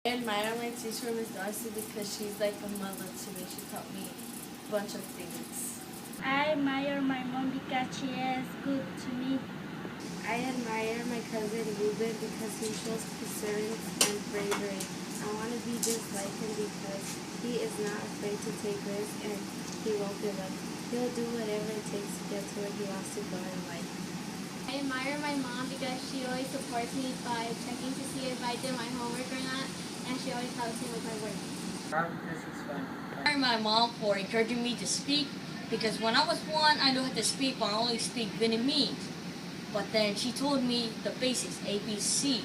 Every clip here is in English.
I admire my teacher, Miss Darcy, because she's like a mother to me. She taught me a bunch of things. I admire my mom because she is good to me. I admire my cousin Ruben because he shows perseverance and bravery. I want to be just like him because he is not afraid to take risks and he won't give up. He'll do whatever it takes to get to where he wants to go in life. I admire my mom because she always supports me by checking to see if I did my homework or not, and she always helps me with my work. This is fun. I admire my mom for encouraging me to speak because when I was 1, I knew how to speak, but I only speak Vietnamese. But then she told me the basics, ABC.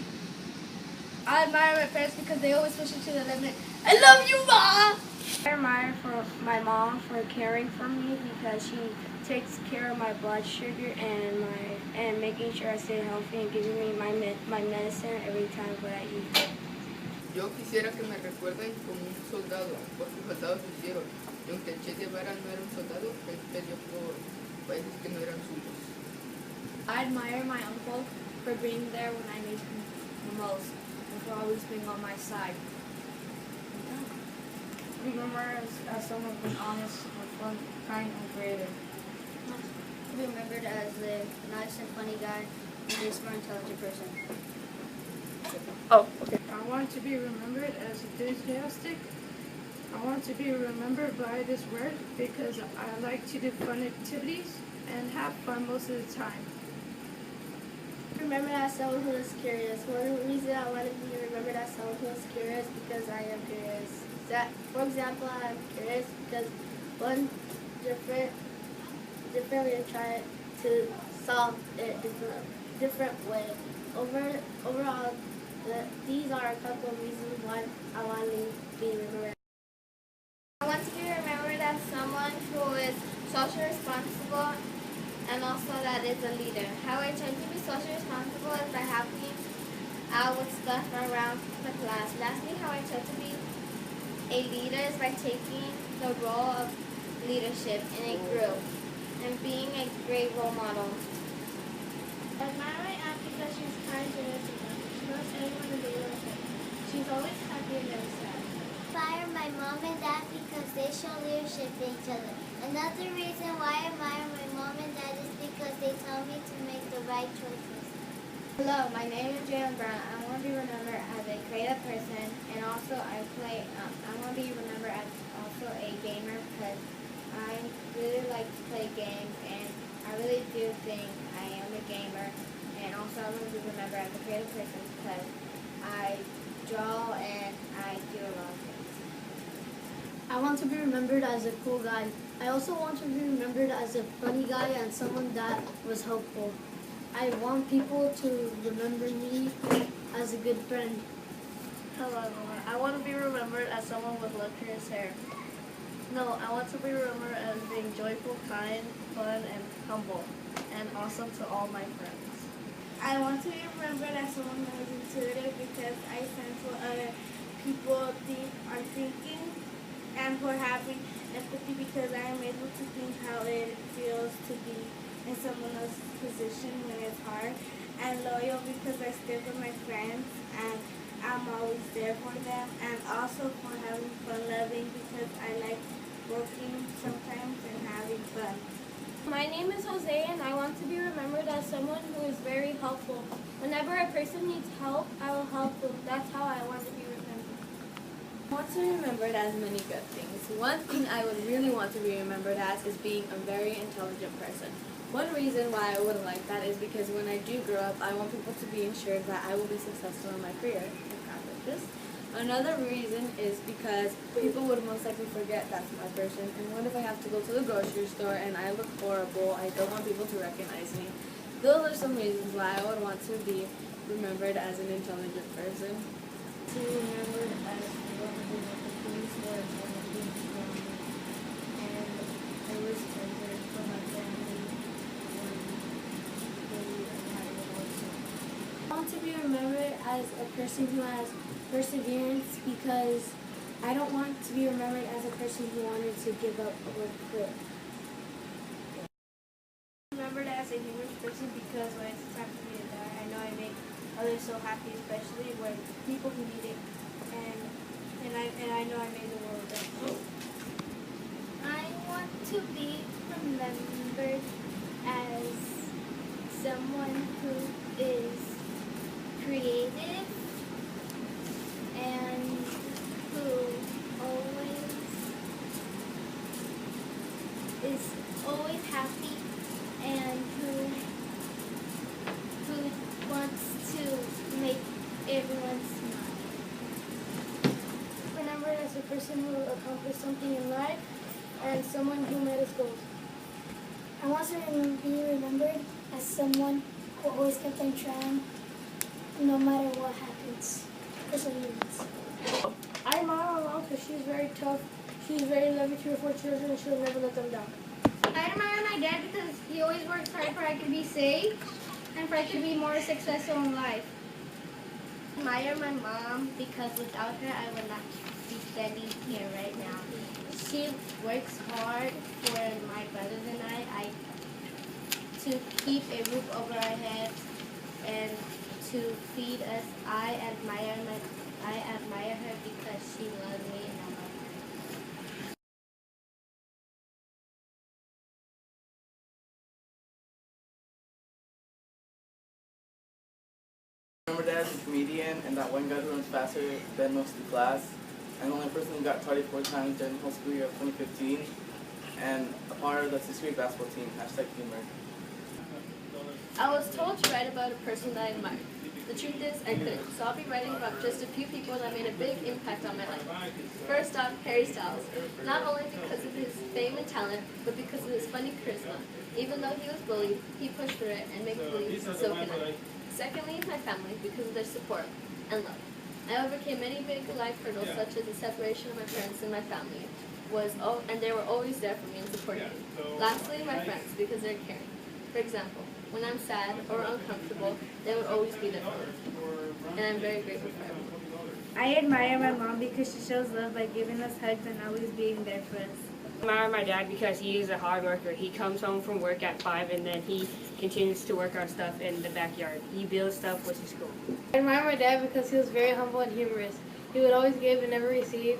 I admire my parents because they always push it to the limit. I love you, Mom! I admire my mom for caring for me because she takes care of my blood sugar and making sure I stay healthy and giving me my medicine every time when I eat. Yo quisiera que me recuerden como un soldado por sus soldados lo hicieron. Y aunque Che Guevara no era un soldado, él peleó por países que no eran suyos. I admire my uncle for being there when I need him the most and for always being on my side. Remember as someone who's honest, fun, kind, and creative. To be remembered as a nice and funny guy and a smart, intelligent person. Oh, okay. I want to be remembered as enthusiastic. I want to be remembered by this word because I like to do fun activities and have fun most of the time. Remembered as someone who is curious. One reason I want to be remembered as someone who is curious because I am curious. For example, I'm curious because one differently and try to solve it different way. Overall, these are a couple of reasons why I want to be remembered. I want to be remembered as someone who is socially responsible and also that is a leader. How I try to be socially responsible is by helping out with stuff around the class. Lastly, how I try to be a leader is by taking the role of leadership in a group and being a great role model. I admire my aunt because she's kind to everyone. She loves everyone in the neighborhood. She's always happy and never sad. I admire my mom and dad because they show leadership to each other. Another reason why I admire my mom and dad is because they tell me to make the right choices. Hello, my name is Jalen Brown. I want to be remembered as a creative person, and also I want to be remembered as also a gamer because I really like to play games, and I really do think I am a gamer. And also I want to be remembered as a creative person because I draw and I do a lot of things. I want to be remembered as a cool guy. I also want to be remembered as a funny guy and someone that was helpful. I want people to remember me as a good friend. Hello, everyone. I want to be remembered as someone with luxurious hair. No, I want to be remembered as being joyful, kind, fun, and humble, and awesome to all my friends. I want to be remembered as someone who is intuitive because I sense what other people are thinking and for having empathy because I am able to think how it feels to be in someone else's position when it's hard, and loyal because I stick with my friends and I'm always there for them, and also for having fun loving because I like working sometimes and having fun. My name is Jose, and I want to be remembered as someone who is very helpful. Whenever a person needs help, I will help them. That's how I want to be remembered. I want to be remembered as many good things. One thing I would really want to be remembered as is being a very intelligent person. One reason why I would like that is because when I do grow up, I want people to be ensured that I will be successful in my career if God wishes. Another reason is because people would most likely forget that's my person. And what if I have to go to the grocery store and I look horrible? I don't want people to recognize me. Those are some reasons why I would want to be remembered as an intelligent person. To be remembered as someone who was the police or someone who was strong, and I was present for my family when they had a divorce. I want to be remembered as a person who has perseverance because I don't want to be remembered as a person who wanted to give up or quit. Remembered as a humorous person because when it's time for me to die, I know I make others so happy, especially when people who need it. And I know I made the world better. I want to be remembered as someone who is creative and who always is always happy and who wants to make everyone smile. Remembered as a person who accomplished something in life and someone who met his goals. I want to be remembered as someone who always kept on trying no matter what happens. Perseverance. I admire my mom because she's very tough. She's very loving to her 4 children and she'll never let them down. I admire my dad because he always works hard for I can be safe and for I can be more successful in life. I admire my mom because without her I would not be standing here right now. She works hard for my brothers and I to keep a roof over our heads and to feed us. I admire her because she loves me and I love her. Remember Dad as a comedian and that one guy who runs faster than most of the class, and the only person who got tardy 4 times during the whole school year of 2015, and a part of the 6th grade basketball team, #humor. I was told to write about a person that I admired. The truth is, I couldn't, so I'll be writing about just a few people that made a big impact on my life. First off, Harry Styles. Not only because of his fame and talent, but because of his funny charisma. Even though he was bullied, he pushed through it and made believe, so can I. Secondly, my family, because of their support and love. I overcame many big life hurdles, such as the separation of my parents and my family, and they were always there for me and supporting me. Lastly, my friends, because they're caring. For example, when I'm sad or uncomfortable, they would always be there for me. And I'm very grateful for everyone. I admire my mom because she shows love by giving us hugs and always being there for us. I admire my dad because he is a hard worker. He comes home from work at 5 and then he continues to work on stuff in the backyard. He builds stuff, which is cool. I admire my dad because he was very humble and humorous. He would always give and never receive,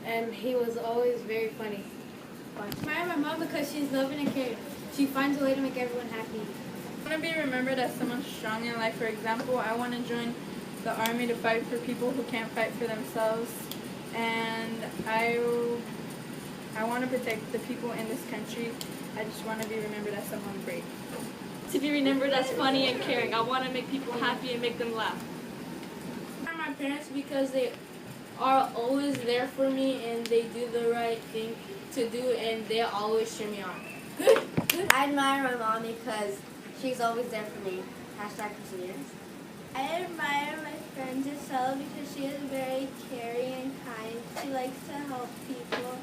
and he was always very funny. I admire my mom because she's loving and caring. She finds a way to make everyone happy. I want to be remembered as someone strong in life. For example, I want to join the army to fight for people who can't fight for themselves, and I want to protect the people in this country. I just want to be remembered as someone brave. To be remembered as funny and caring. I want to make people happy and make them laugh. I admire my parents because they are always there for me and they do the right thing to do and they always cheer me on. I admire my mom because she's always there for me. #perseverance. I admire my friend Giselle because she is very caring and kind. She likes to help people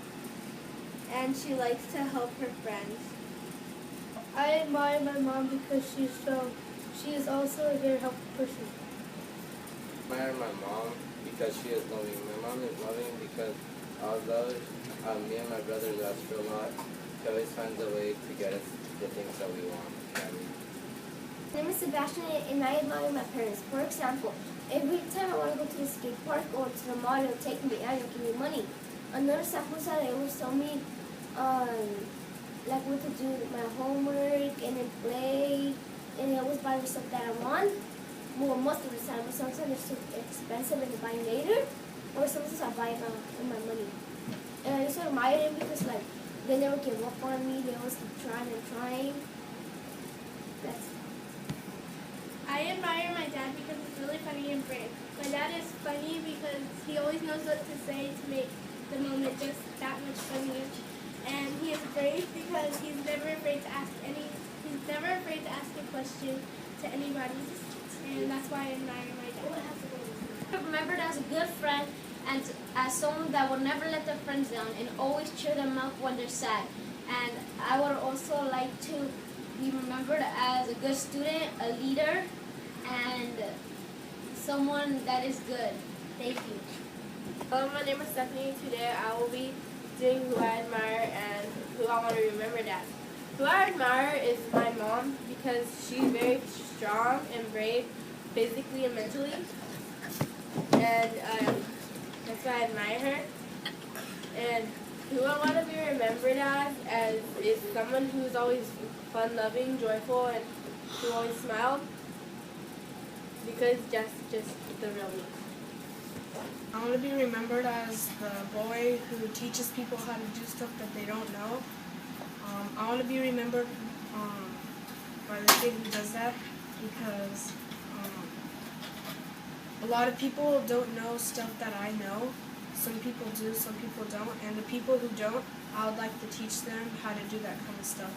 and she likes to help her friends. I admire my mom because she's strong. She is also a very helpful person. I admire my mom because she is loving. My mom is loving because although me and my brothers ask for a lot, she always finds a way to get us the things that we want. My name is Sebastian and I admire my parents. For example, every time I want to go to the skate park or to the mall, they'll take me and they'll give me money. Another Sahusa, they always tell me like what to do with my homework and then play, and they always buy me stuff that I want. Well, most of the time, but sometimes it's too expensive and I buy later, or sometimes I buy it with my money. And I just admire them because like they never give up on me. They always keep trying and trying. That's I admire my dad because he's really funny and brave. My dad is funny because he always knows what to say to make the moment just that much funnier. And he is brave because he's never afraid to ask a question to anybody. And that's why I admire my dad. remembered as a good friend and as someone that will never let their friends down and always cheer them up when they're sad. And I would also like to be remembered as a good student, a leader, and someone that is good. Thank you. Hello, my name is Stephanie. Today I will be doing who I admire and who I want to be remembered as. Who I admire is my mom because she's very strong and brave physically and mentally. And that's why I admire her. And who I want to be remembered as is someone who's always fun-loving, joyful, and who always smiled. Because just the real me. I want to be remembered as the boy who teaches people how to do stuff that they don't know. I want to be remembered by the kid who does that because a lot of people don't know stuff that I know. Some people do, some people don't. And the people who don't, I would like to teach them how to do that kind of stuff.